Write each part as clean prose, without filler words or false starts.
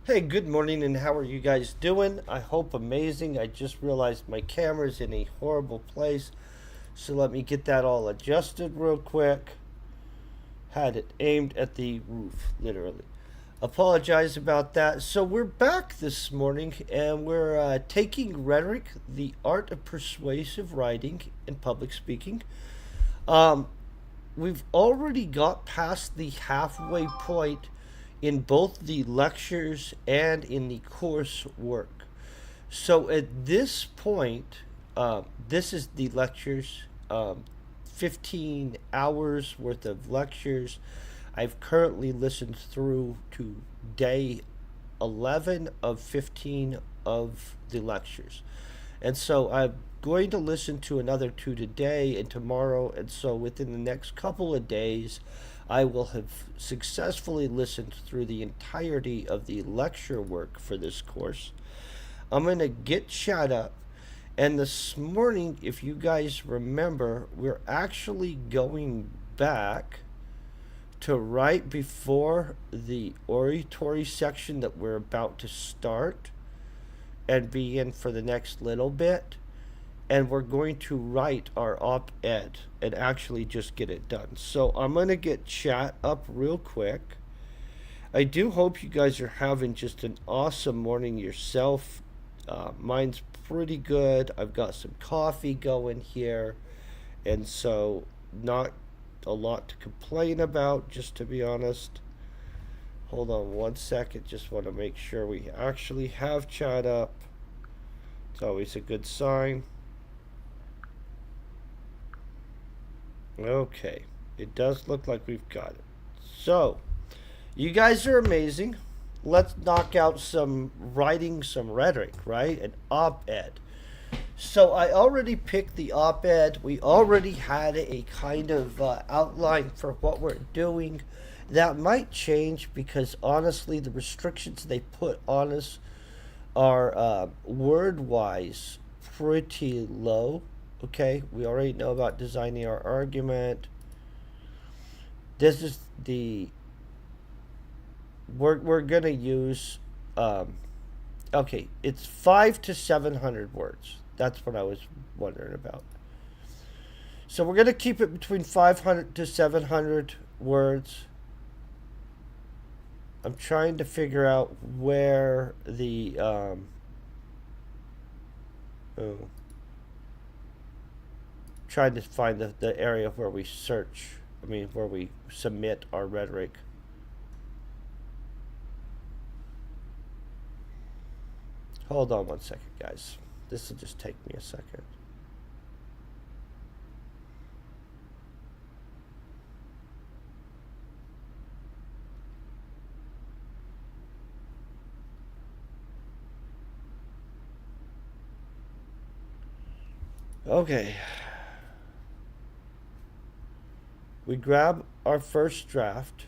Hey, good morning, and how are you guys doing? I hope amazing. I just realized my camera's in a horrible place, so let me get that all adjusted real quick. Had it aimed at the roof, literally. Apologize about that. So, we're back this morning, and we're taking Rhetoric, the art of persuasive writing and public speaking. Um, we've already got past the halfway point in both the lectures and in the course work. So at this point, this is the lectures, 15 hours worth of lectures. I've currently listened through to day 11 of 15 of the lectures. And so I'm going to listen to another two today and tomorrow. And so within the next couple of days, I will have successfully listened through the entirety of the lecture work for this course. I'm going to get shot up. And this morning, if you guys remember, we're actually going back to right before the oratory section that we're about to start and be in for the next little bit. And we're going to write our op ed and actually just get it done. So I'm going to get chat up real quick. I do hope you guys are having just an awesome morning yourself. Mine's pretty good. I've got some coffee going here, and so not a lot to complain about, just to be honest. Hold on one second. Just want to make sure we actually have chat up. It's always a good sign. Okay, it does look like we've got it. So, you guys are amazing. Let's knock out some writing, some rhetoric, right? An op ed. So, I already picked the op ed. We already had a kind of outline for what we're doing. That might change because honestly, the restrictions they put on us are word wise pretty low. Okay, we already know about designing our argument. This is the we're gonna use. Okay, it's 5 to 700 words. That's what I was wondering about. So we're gonna keep it between 500 to 700 words. I'm trying to figure out where the oh, trying to find the area where we search. I mean, where we submit our rhetoric. Hold on one second, guys. This will just take me a second. Okay. We grab our first draft.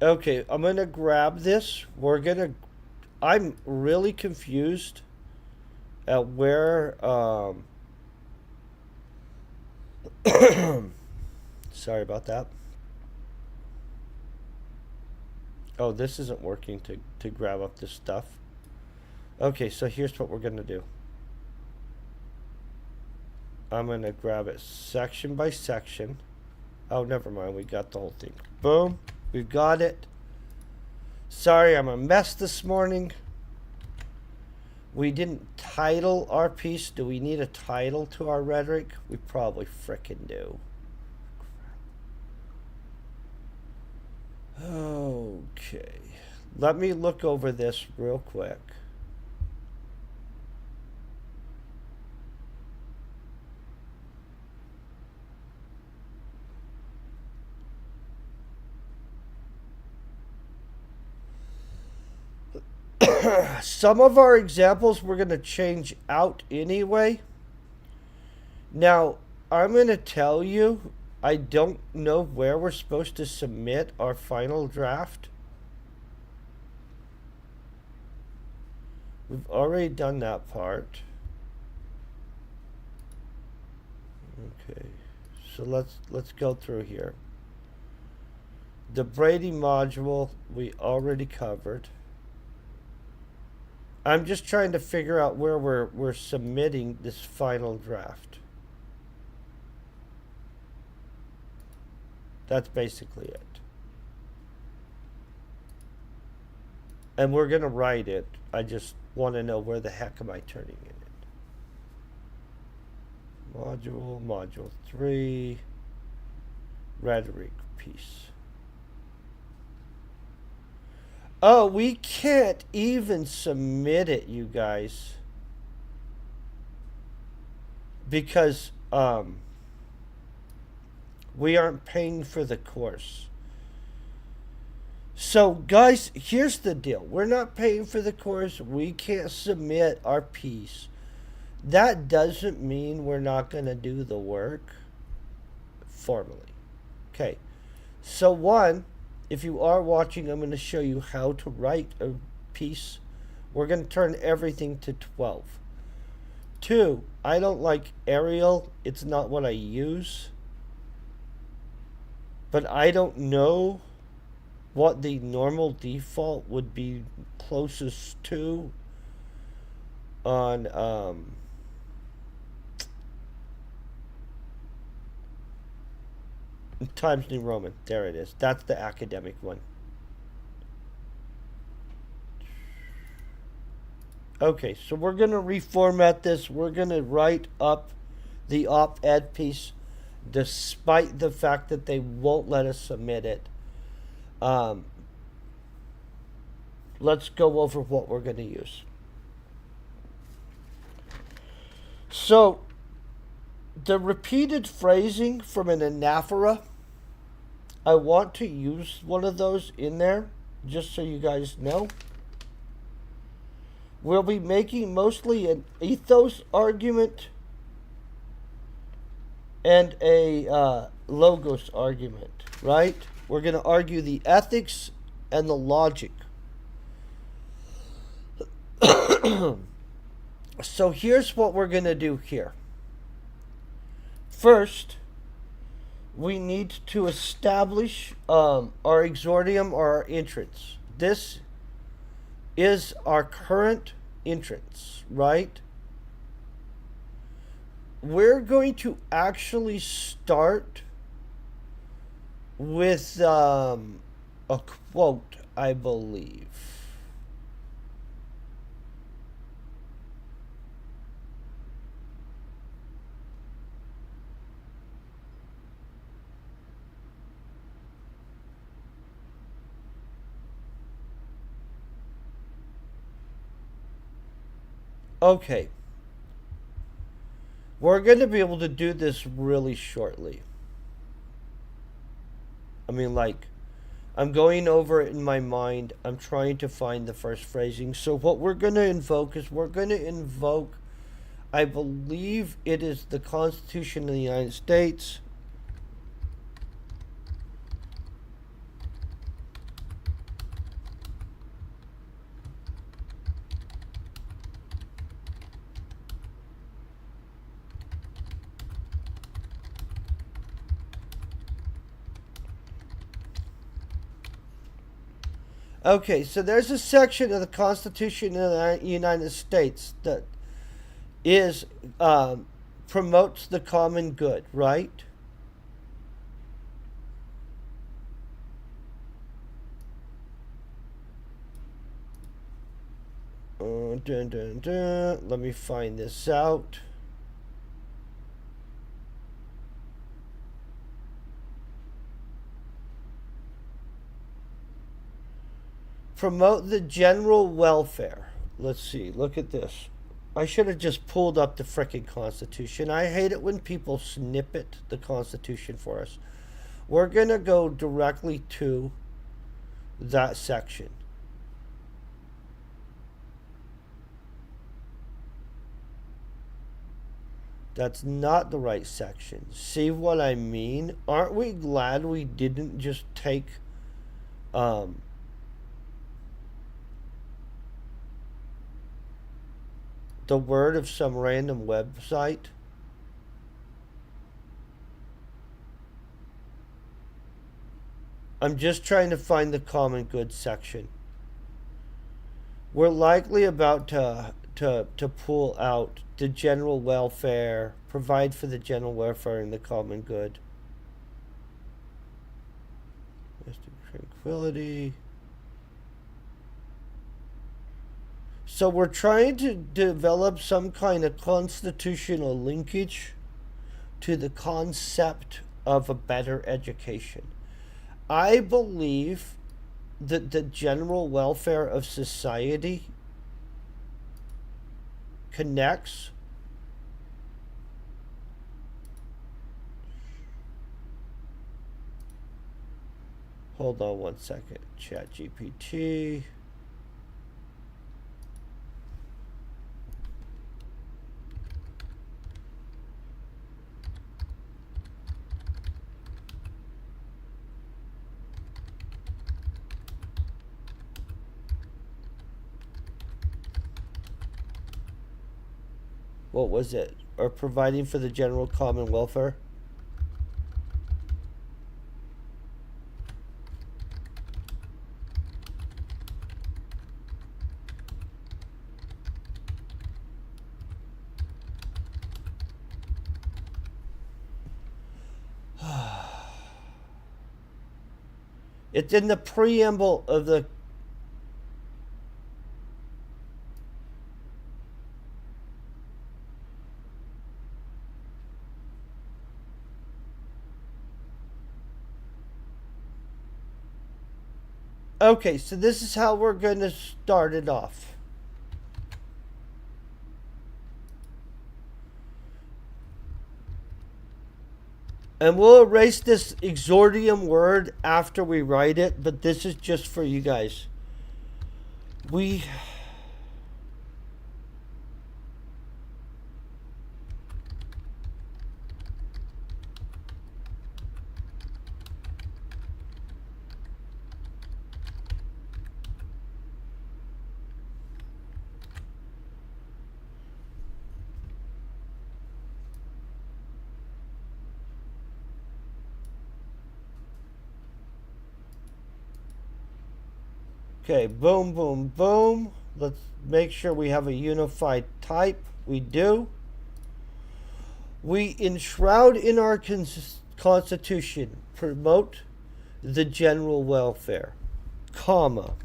Okay, I'm gonna grab this. I'm really confused at where. Sorry about that. Oh, this isn't working to grab up this stuff. Okay, so here's what we're gonna do. I'm gonna grab it section by section. Oh, never mind. We got the whole thing. Boom. We've got it. Sorry, I'm a mess this morning. We didn't title our piece. Do we need a title to our rhetoric? We probably frickin' do. Okay. Let me look over this real quick. Some of our examples we're going to change out anyway. Now, I'm going to tell you, I don't know where we're supposed to submit our final draft. We've already done that part. Okay, so let's go through here. The Brady module we already covered. I'm just trying to figure out where we're submitting this final draft. That's basically it. And we're going to write it. I just want to know where the heck am I turning in it. Module 3, Rhetoric piece. Oh, we can't even submit it, you guys. Because we aren't paying for the course. So, guys, here's the deal. We're not paying for the course. We can't submit our piece. That doesn't mean we're not going to do the work formally. Okay. So, one, if you are watching, I'm going to show you how to write a piece. We're going to turn everything to 12. 2, I don't like Arial. It's not what I use. But I don't know what the normal default would be closest to on Times New Roman. There it is. That's the academic one. Okay, so we're going to reformat this. We're going to write up the op-ed piece despite the fact that they won't let us submit it. Let's go over what we're going to use. So, the repeated phrasing from an anaphora, I want to use one of those in there, just so you guys know. We'll be making mostly an ethos argument and a logos argument, right? We're going to argue the ethics and the logic. So here's what we're going to do here. First, we need to establish our exordium or our entrance. This is our current entrance, right? We're going to actually start with a quote, I believe. Okay. We're going to be able to do this really shortly. I mean, like, I'm going over it in my mind. I'm trying to find the first phrasing. So what we're going to invoke is we're going to invoke, I believe it is the Constitution of the United States. Okay, so there's a section of the Constitution of the United States that is promotes the common good, right? Let me find this out. Promote the general welfare. Let's see. Look at this. I should have just pulled up the frickin' Constitution. I hate it when people snippet the Constitution for us. We're going to go directly to that section. That's not the right section. See what I mean? Aren't we glad we didn't just take the word of some random website. I'm just trying to find the common good section. We're likely about to pull out the general welfare, provide for the general welfare and the common good. Tranquility. So we're trying to develop some kind of constitutional linkage to the concept of a better education. I believe that the general welfare of society connects hold on one second. Chat GPT. What was it? Or providing for the general common welfare? It's in the preamble of the Okay, so this is how we're going to start it off. And we'll erase this exordium word after we write it, but this is just for you guys. Okay, boom, boom, boom. Let's make sure we have a unified type. We do. We enshroud in our Constitution, promote the general welfare, comma.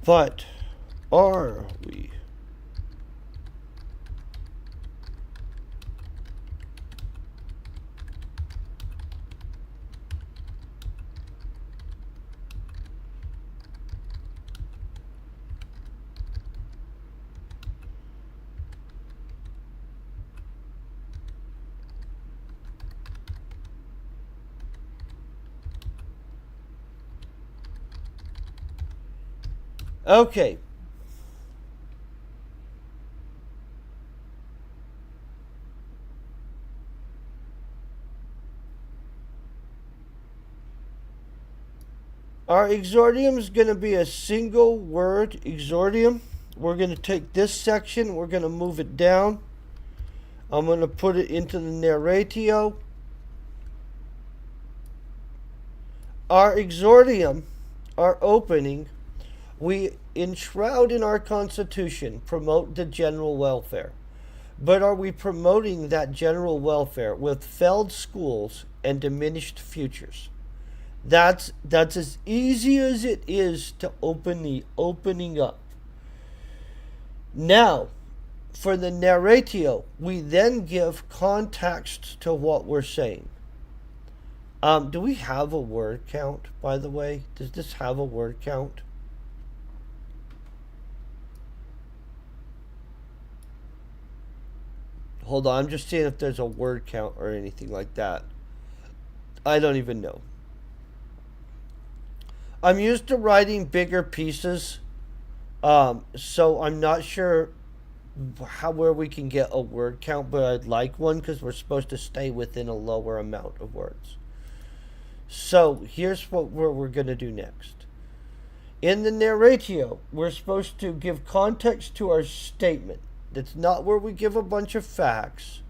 But are we? Okay. Our exordium is going to be a single word exordium. We're going to take this section, we're going to move it down. I'm going to put it into the narratio. Our exordium, our opening, we enshroud in our Constitution, promote the general welfare. But are we promoting that general welfare with failed schools and diminished futures? That's as easy as it is to open the opening up. Now, for the narratio, we then give context to what we're saying. Do we have a word count, by the way? Does this have a word count? Hold on, I'm just seeing if there's a word count or anything like that. I don't even know. I'm used to writing bigger pieces, so I'm not sure where we can get a word count, but I'd like one because we're supposed to stay within a lower amount of words. So here's what we're going to do next. In the narratio, we're supposed to give context to our statement. That's not where we give a bunch of facts.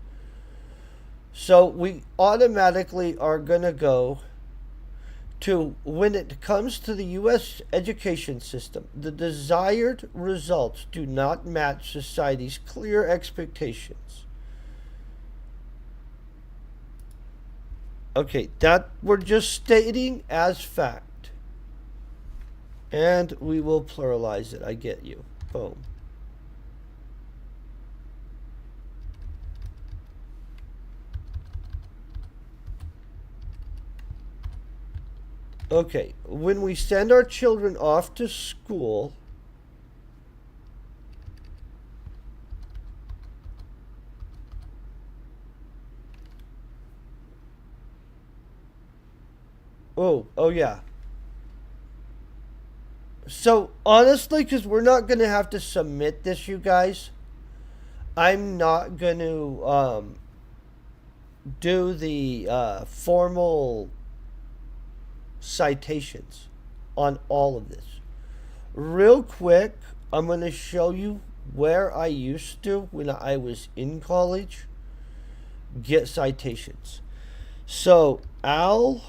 So we automatically are going to go to, when it comes to the U.S. education system, the desired results do not match society's clear expectations. Okay, that we're just stating as fact. And we will pluralize it. I get you. Boom. Okay, when we send our children off to school, oh yeah. So honestly, because we're not going to have to submit this, you guys, I'm not going to do the formal citations on all of this. Real quick, I'm going to show you where I used to, when I was in college, get citations. So, Al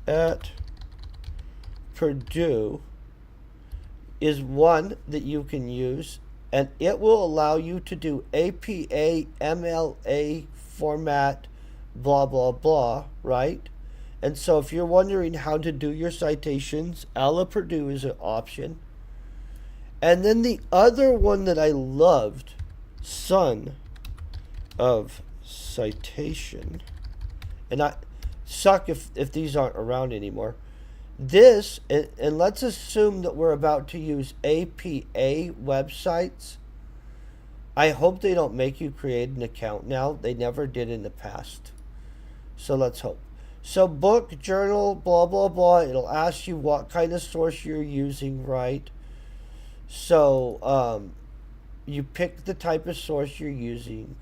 at Purdue is one that you can use, and it will allow you to do APA, MLA format, blah, blah, blah, right? And so if you're wondering how to do your citations, Al at Purdue is an option. And then the other one that I loved, Son of Citation, and I suck if these aren't around anymore. This, and let's assume that we're about to use APA websites. I hope they don't make you create an account now. They never did in the past. So let's hope. So book, journal, blah, blah, blah. It'll ask you what kind of source you're using, right? So you pick the type of source you're using.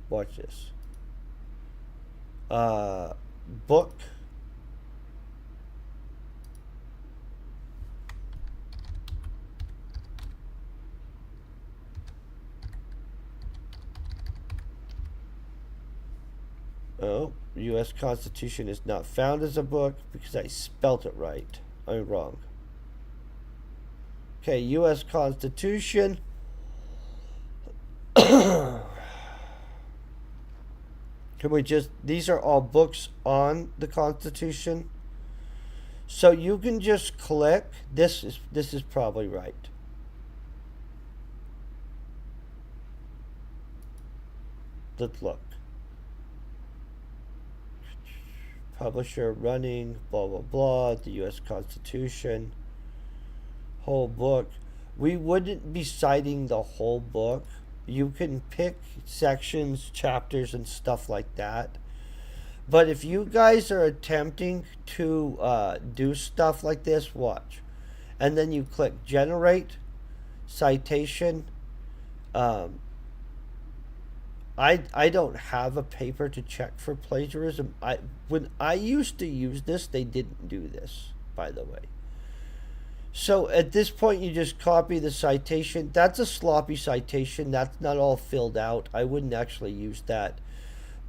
Watch this. Book. Oh, U.S. Constitution is not found as a book because I spelt it right. I'm wrong. Okay, U.S. Constitution. Can we just, these are all books on the Constitution. So you can just click, this is probably right. Let's look. Publisher, running, blah, blah, blah, the U.S. Constitution, whole book. We wouldn't be citing the whole book. You can pick sections, chapters, and stuff like that. But if you guys are attempting to do stuff like this, watch. And then you click Generate Citation. I don't have a paper to check for plagiarism. When I used to use this, they didn't do this, by the way. So at this point, you just copy the citation. That's a sloppy citation. That's not all filled out. I wouldn't actually use that.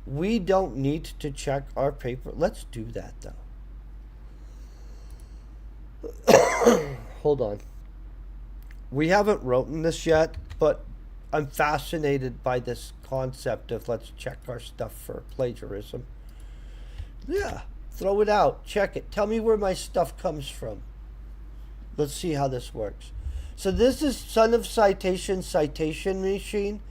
We don't need to check our paper. Let's do that, though. Hold on. We haven't written this yet, but I'm fascinated by this concept of let's check our stuff for plagiarism. Yeah, throw it out. Check it. Tell me where my stuff comes from. Let's see how this works. So this is Son of Citation, Citation Machine.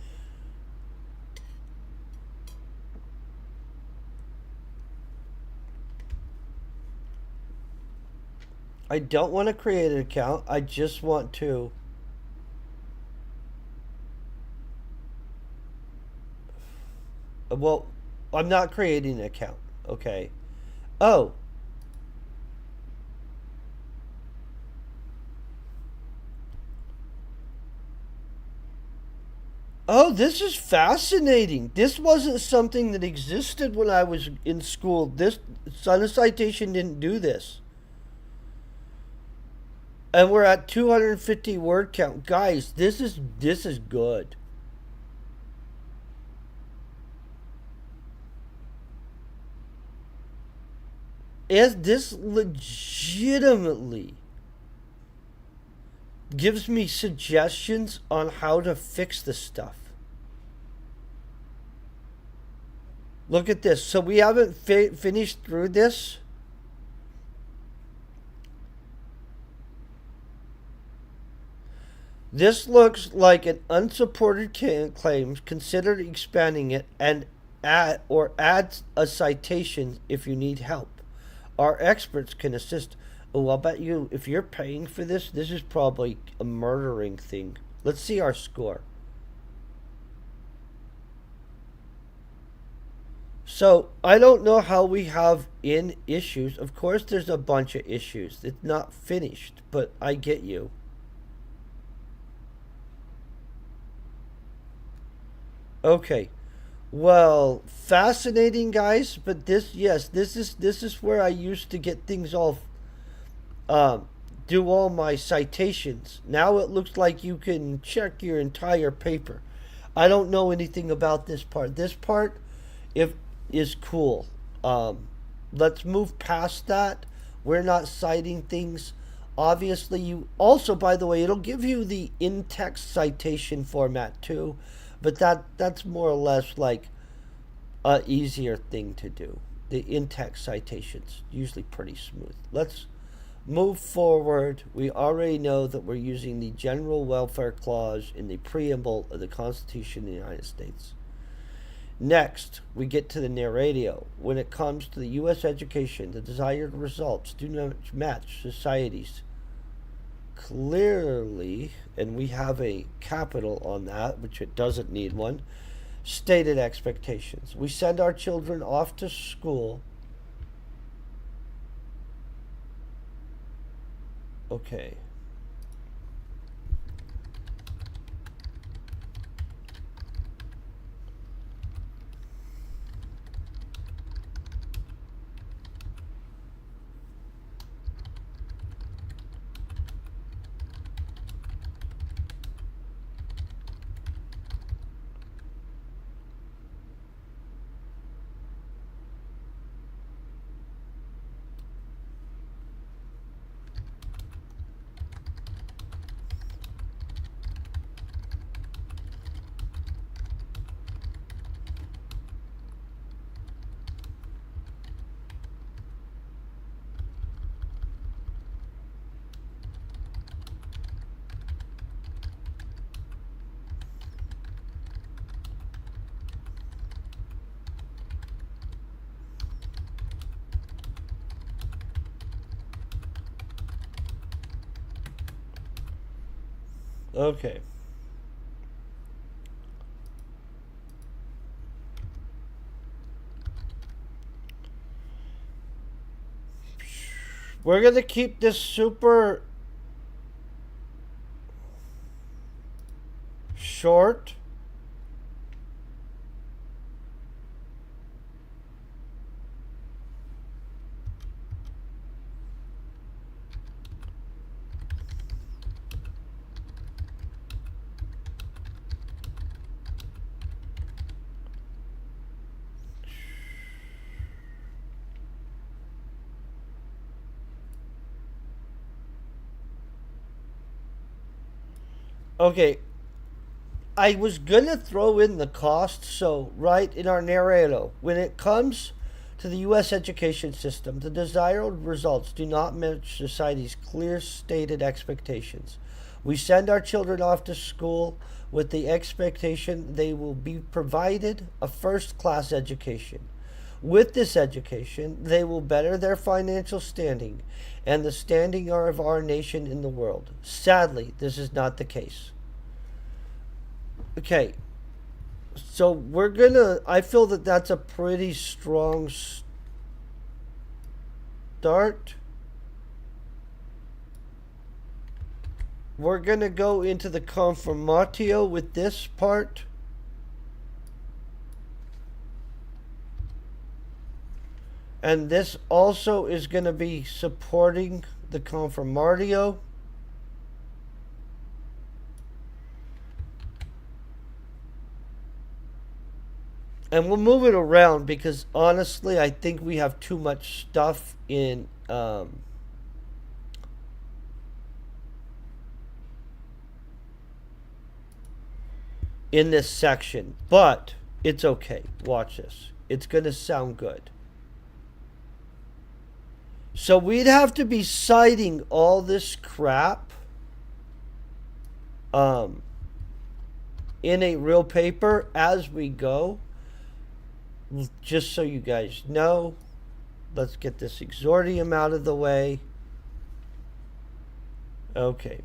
I don't want to create an account. I just want to... Well, I'm not creating an account. Okay. Oh. Oh, this is fascinating. This wasn't something that existed when I was in school. This Sun Citation didn't do this. And we're at 250 word count. Guys, this is good. Is this legitimately gives me suggestions on how to fix this stuff. Look at this. So we haven't finished through this. This looks like an unsupported claim. Consider expanding it and add a citation if you need help. Our experts can assist. Oh, I'll bet you if you're paying for this, this is probably a murdering thing. Let's see our score. So I don't know how we have in issues. Of course, there's a bunch of issues. It's not finished, but I get you. Okay. Well, fascinating, guys. But this, yes, this is where I used to get things all, um, do all my citations. Now it looks like you can check your entire paper. I don't know anything about this part. This part, if is cool. Um, let's move past that. We're not citing things. Obviously, you also, by the way, it'll give you the in-text citation format too, but that's more or less like a easier thing to do. The in-text citations usually pretty smooth. Let's move forward. We already know that we're using the General Welfare Clause in the preamble of the Constitution of the United States. Next, we get to the narratio. When it comes to the U.S. education, the desired results do not match society's clearly, and we have a capital on that, which it doesn't need one, stated expectations. We send our children off to school. Okay. Okay. We're going to keep this super short. Okay, I was gonna throw in the cost, so right in our narrative, when it comes to the U.S. education system, the desired results do not match society's clear stated expectations. We send our children off to school with the expectation they will be provided a first class education. With this education, they will better their financial standing and the standing of our nation in the world. Sadly, this is not the case. Okay, so we're gonna. I feel that that's a pretty strong start. We're gonna go into the confirmatio with this part. And this also is going to be supporting the Conformatio. And we'll move it around because honestly, I think we have too much stuff in this section. But it's okay. Watch this. It's going to sound good. So we'd have to be citing all this crap in a real paper as we go. Just so you guys know, let's get this exordium out of the way. Okay.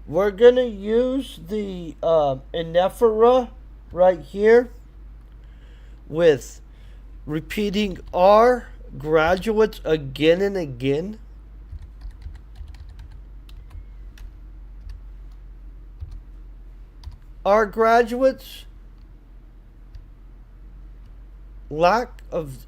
We're going to use the anaphora right here with repeating our graduates again and again. Our graduates lack of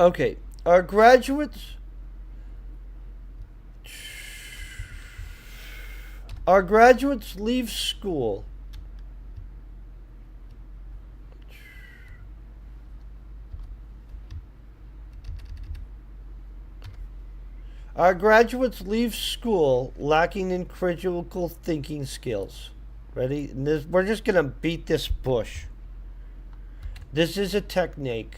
okay, our graduates leave school lacking in critical thinking skills. Ready? And we're just going to beat this bush. This is a technique.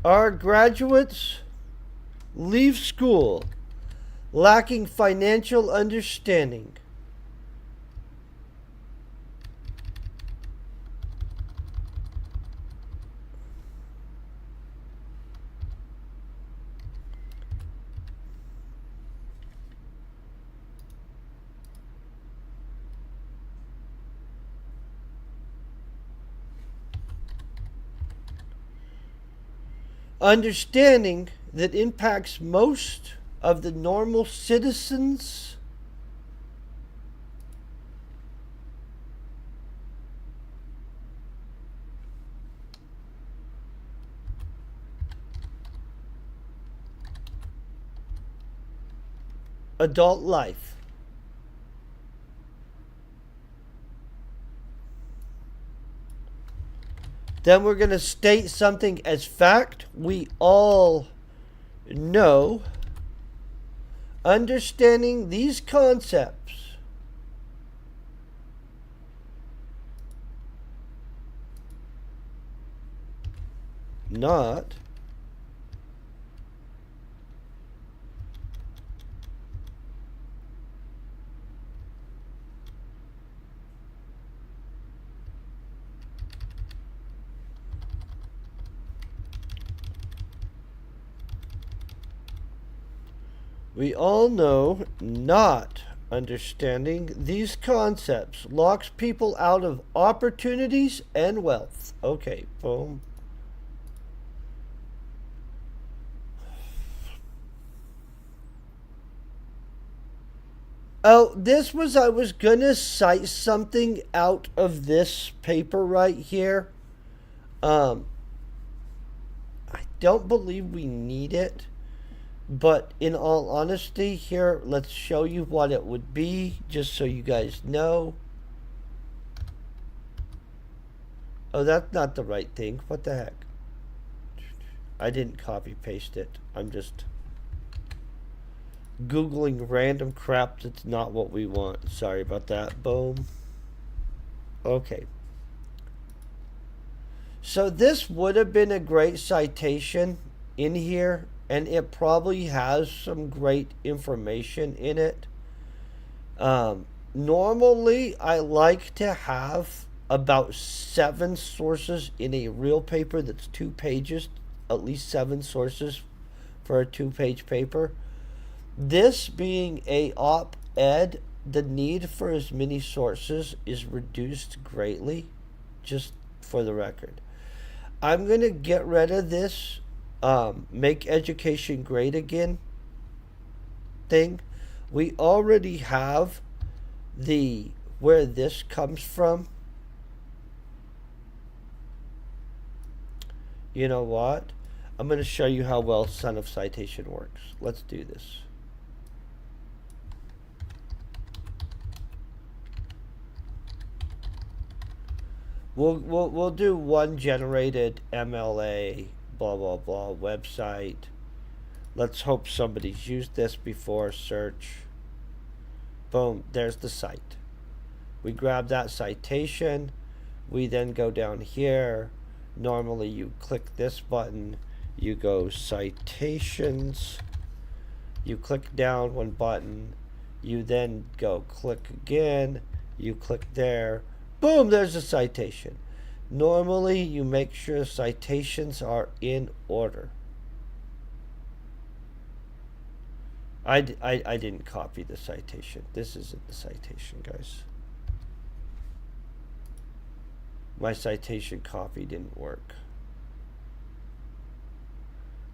Our graduates leave school lacking financial understanding. Understanding that impacts most of the normal citizens adult life. Then we're going to state something as fact. We all know. Understanding these concepts not we all know not understanding these concepts locks people out of opportunities and wealth. Okay, boom. Oh, this was, I was going to cite something out of this paper right here. I don't believe we need it. But in all honesty, here, let's show you what it would be, just so you guys know. Oh, that's not the right thing. What the heck? I didn't copy paste it. I'm just... Googling random crap that's not what we want. Sorry about that. Boom. Okay. So this would have been a great citation in here, and it probably has some great information in it. Normally, I like to have about 7 sources in a real paper that's 2 pages, at least 7 sources for a 2-page paper. This being a op-ed, the need for as many sources is reduced greatly, just for the record. I'm going to get rid of this make education great again thing. We already have the where this comes from. You know what? I'm going to show you how well son of citation works. Let's do this. We'll do one generated MLA blah blah blah website. Let's hope somebody's used this before. Search. Boom, there's the site. We grab that citation. We then go down here. Normally you click this button. You go citations. You click down one button. You then go click again. You click there. Boom, there's a citation. Normally you make sure citations are in order. I didn't copy the citation. This isn't the citation, guys. My citation copy didn't work.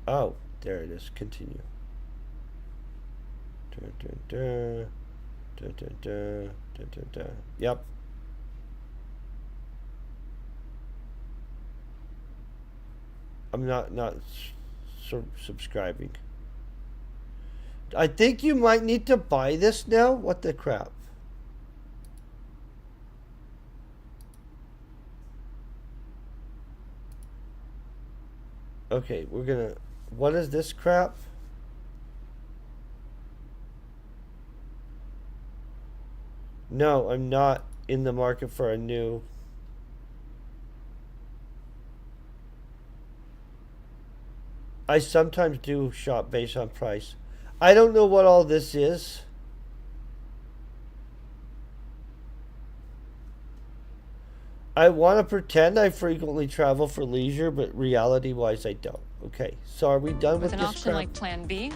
Oh, there it is. Continue. Dun, dun, dun. Dun, dun, dun. Dun, dun, dun. Yep. I'm not subscribing. I think you might need to buy this now. What the crap? Okay, we're gonna... What is this crap? No, I'm not in the market for a new... I sometimes do shop based on price. I don't know what all this is. I want to pretend I frequently travel for leisure, but reality-wise, I don't. Okay, so are we done with this crap? With an option like Plan B,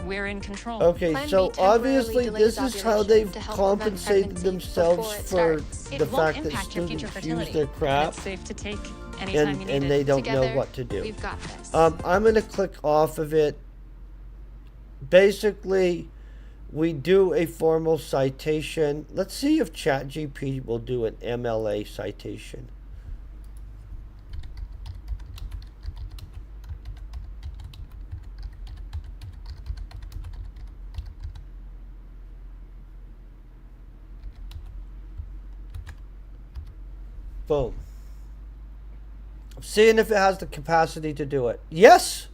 we're in control. Okay, so obviously this is how they've compensated themselves for the fact that students use their crap. It's safe to take anytime you need and it. they don't know what to do. We've got this. I'm going to click off of it. Basically, we do a formal citation. Let's see if ChatGPT will do an MLA citation. Boom. Seeing if it has the capacity to do it. Yes!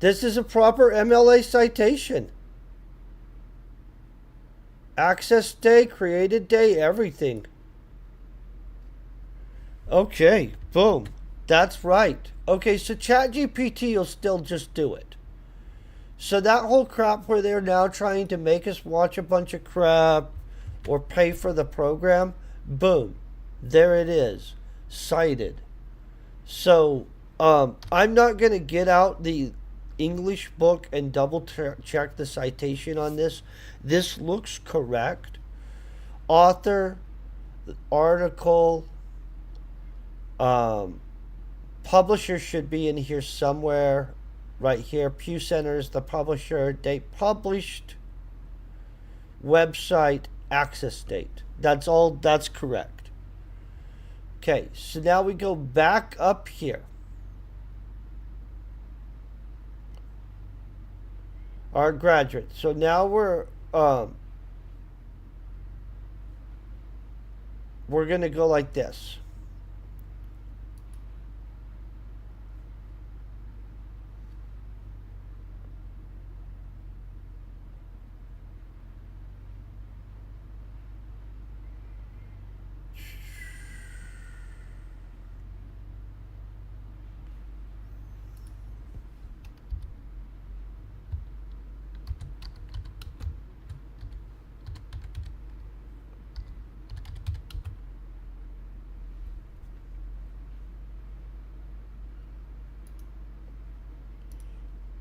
This is a proper MLA citation. Access day, created day, everything. Okay, boom. That's right. Okay, so ChatGPT will still just do it. So that whole crap where they're now trying to make us watch a bunch of crap or pay for the program, boom. There it is. Cited. So, I'm not going to get out the English book and double check the citation on this. This looks correct. Author, article, publisher should be in here somewhere. Right here. Pew Center is the publisher. Date published. Website, access date. That's all. That's correct. Okay, so now we go back up here. Our graduate. So now we're going to go like this.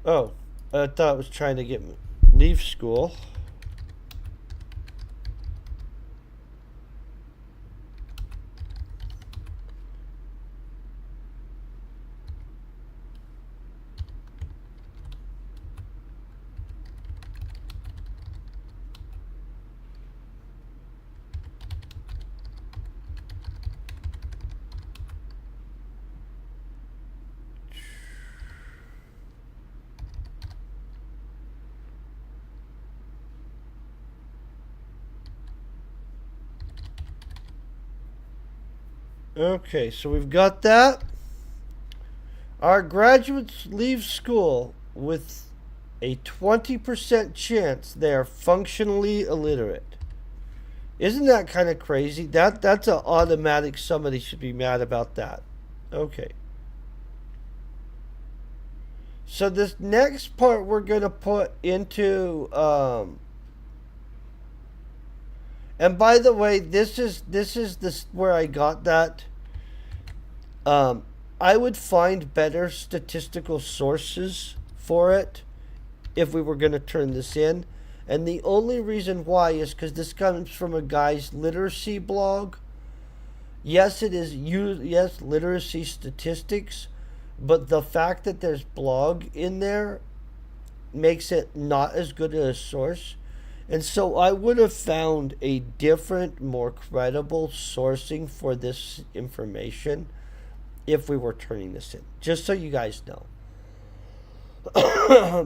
Oh, I thought I was trying to leave school. Okay, so we've got that. Our graduates leave school with a 20% chance they are functionally illiterate. Isn't that kind of crazy? That's an automatic. Somebody should be mad about that. Okay. So this next part we're gonna put into. And by the way, this is this where I got that. I would find better statistical sources for it if we were going to turn this in. And the only reason why is because this comes from a guy's literacy blog. Yes, it is yes, literacy statistics, but the fact that there's blog in there makes it not as good a source. And so I would have found a different, more credible sourcing for this information if we were turning this in, just so you guys know.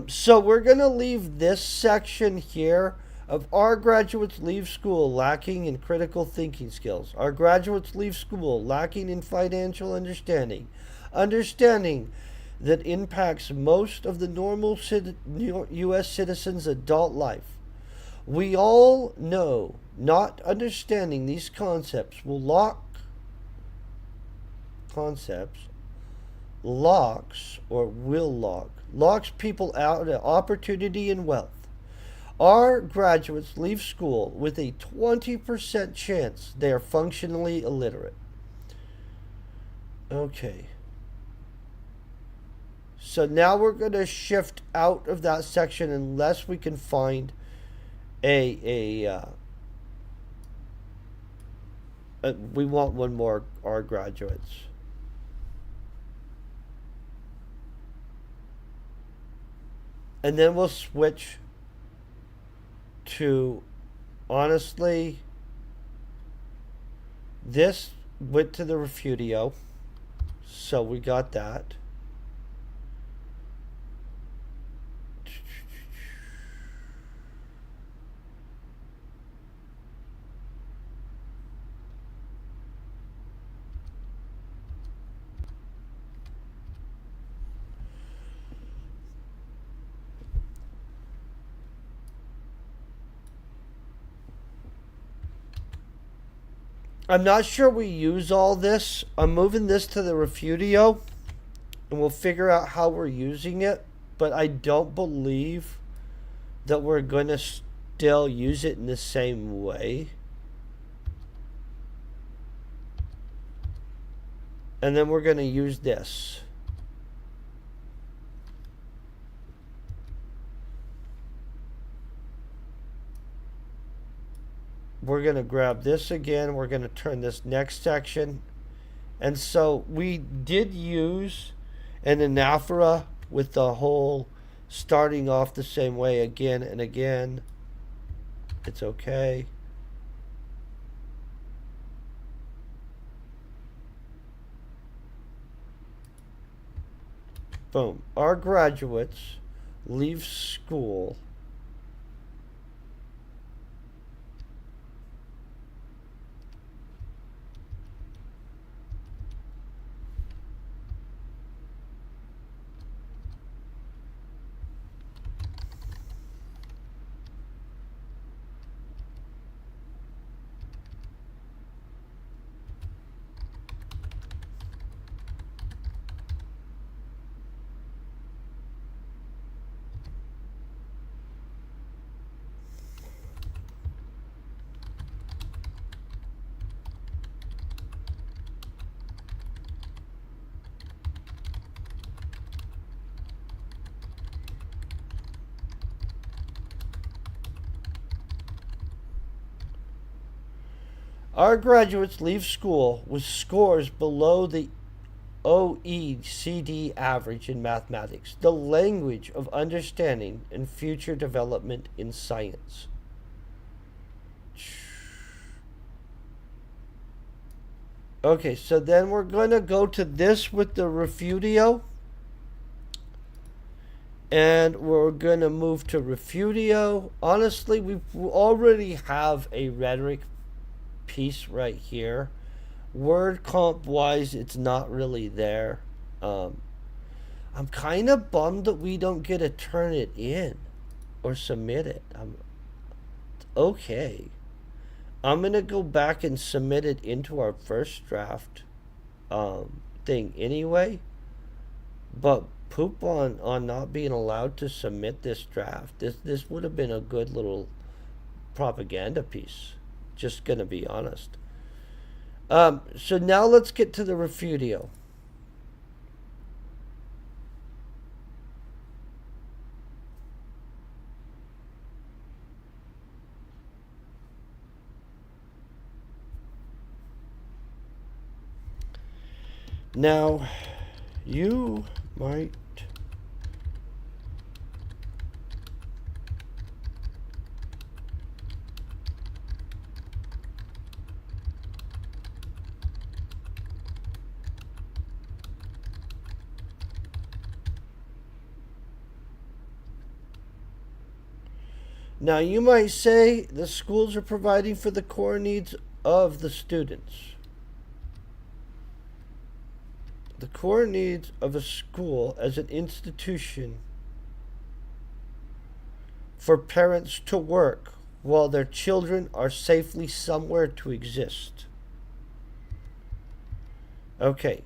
So we're going to leave this section here of our graduates leave school lacking in critical thinking skills. Our graduates leave school lacking in financial understanding. Understanding that impacts most of the normal U.S. citizens' adult life. We all know not understanding these concepts locks people out of opportunity and wealth. Our graduates leave school with a 20% chance they are functionally illiterate. Okay. So now we're going to shift out of that section unless we can find we want one more, our graduates. And then we'll switch to, honestly, this went to the Refutio. So we got that. I'm not sure we use all this. I'm moving this to the Refutio, and we'll figure out how we're using it. But I don't believe that we're going to still use it in the same way. And then we're going to use this. We're going to grab this again. We're going to turn this next section. And so we did use an anaphora with the whole starting off the same way again and again. It's okay. Boom. Our graduates leave school Our graduates leave school with scores below the OECD average in mathematics, the language of understanding and future development in science. Okay, so then we're going to go to this with the refutio. And we're going to move to refutio. Honestly, we already have a rhetoric piece right here. Word comp wise, it's not really there. I'm kind of bummed that we don't get to turn it in or submit it. Okay. I'm going to go back and submit it into our first draft thing anyway. But poop on not being allowed to submit this draft. This would have been a good little propaganda piece. Just going to be honest. So now let's get to the refutio. Now, you might say the schools are providing for the core needs of the students. The core needs of a school as an institution for parents to work while their children are safely somewhere to exist. Okay.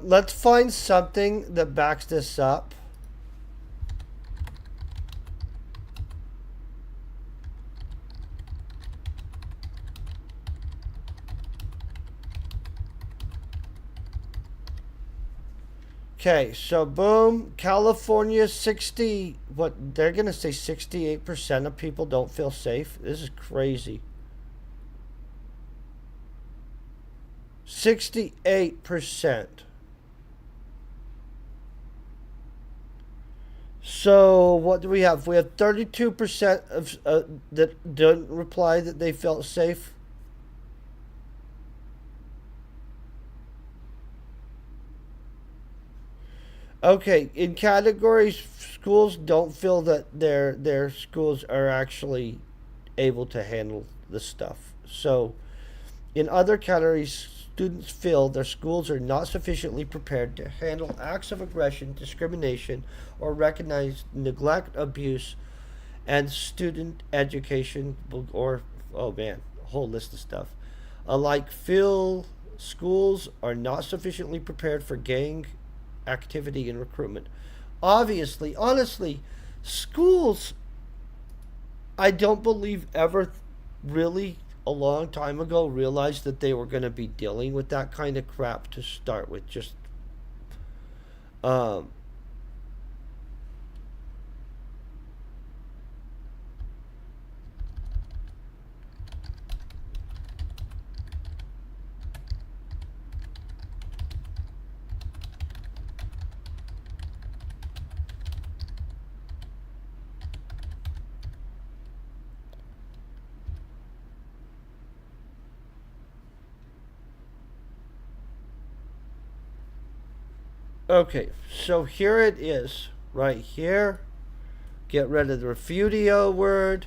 Let's find something that backs this up. Okay, so boom, California 60, what they're going to say 68% of people don't feel safe. This is crazy. 68%. So what do we have? We have 32% of that didn't reply that they felt safe. Okay, in categories, schools don't feel that their schools are actually able to handle the stuff. So in other categories, students feel their schools are not sufficiently prepared to handle acts of aggression, discrimination, or recognize neglect, abuse, and student education, or, oh man, a whole list of stuff. Alike feel schools are not sufficiently prepared for gang activity and recruitment. Obviously, honestly, schools, I don't believe ever really a long time ago realized that they were going to be dealing with that kind of crap to start with. Just okay, so here it is, right here. Get rid of the refutio word.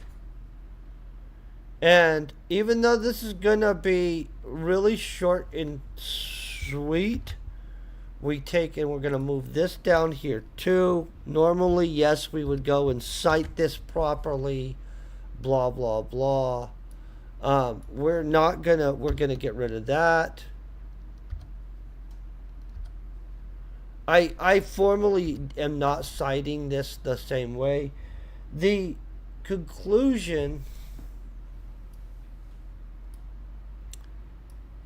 And even though this is going to be really short and sweet, we take and we're going to move this down here too. Normally, yes, we would go and cite this properly. blah blah blah. We're gonna get rid of that. I formally am not citing this the same way. The conclusion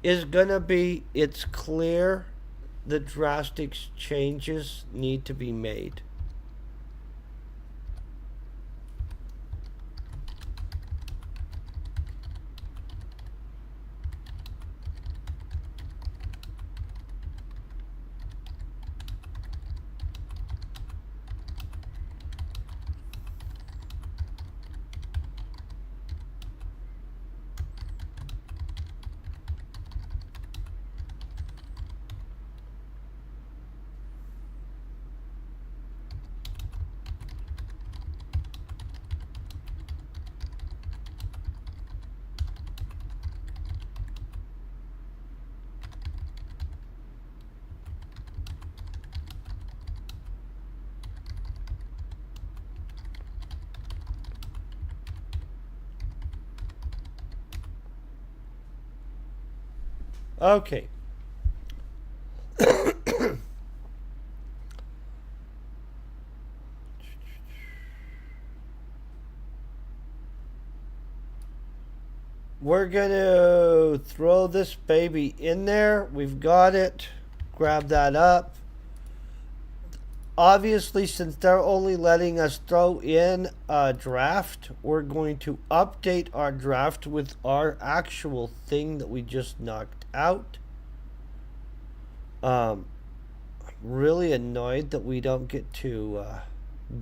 is gonna be, it's clear the drastic changes need to be made. Okay. We're going to throw this baby in there. We've got it. Grab that up. Obviously, since they're only letting us throw in a draft, we're going to update our draft with our actual thing that we just knocked out. I'm really annoyed that we don't get to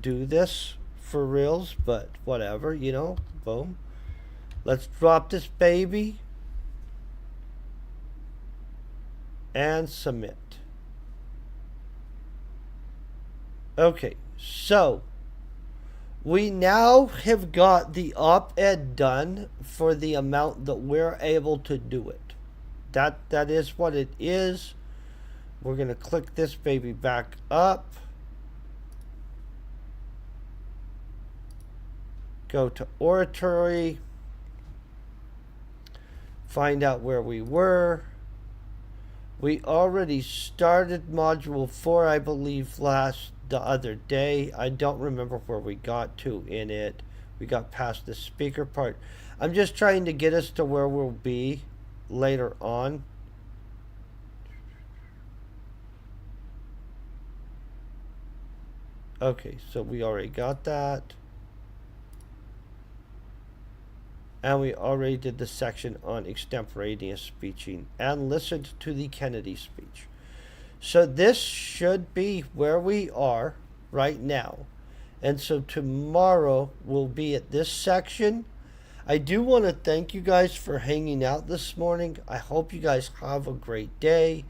do this for reals, but whatever, you know, boom. Let's drop this baby and submit. Okay, so we now have got the op-ed done for the amount that we're able to do it. That is what it is. We're going to click this baby back up. Go to Oratory. Find out where we were. We already started module 4, I believe, the other day. I don't remember where we got to in it. We got past the speaker part. I'm just trying to get us to where we'll be later on. Okay, so we already got that. And we already did the section on extemporaneous speeching and listened to the Kennedy speech. So this should be where we are right now. And so tomorrow we'll be at this section. I do want to thank you guys for hanging out this morning. I hope you guys have a great day.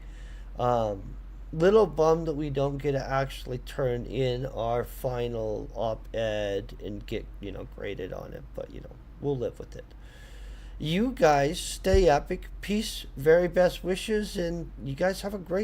Little bummed that we don't get to actually turn in our final op-ed and get, graded on it. But, we'll live with it. You guys stay epic. Peace, very best wishes, and you guys have a great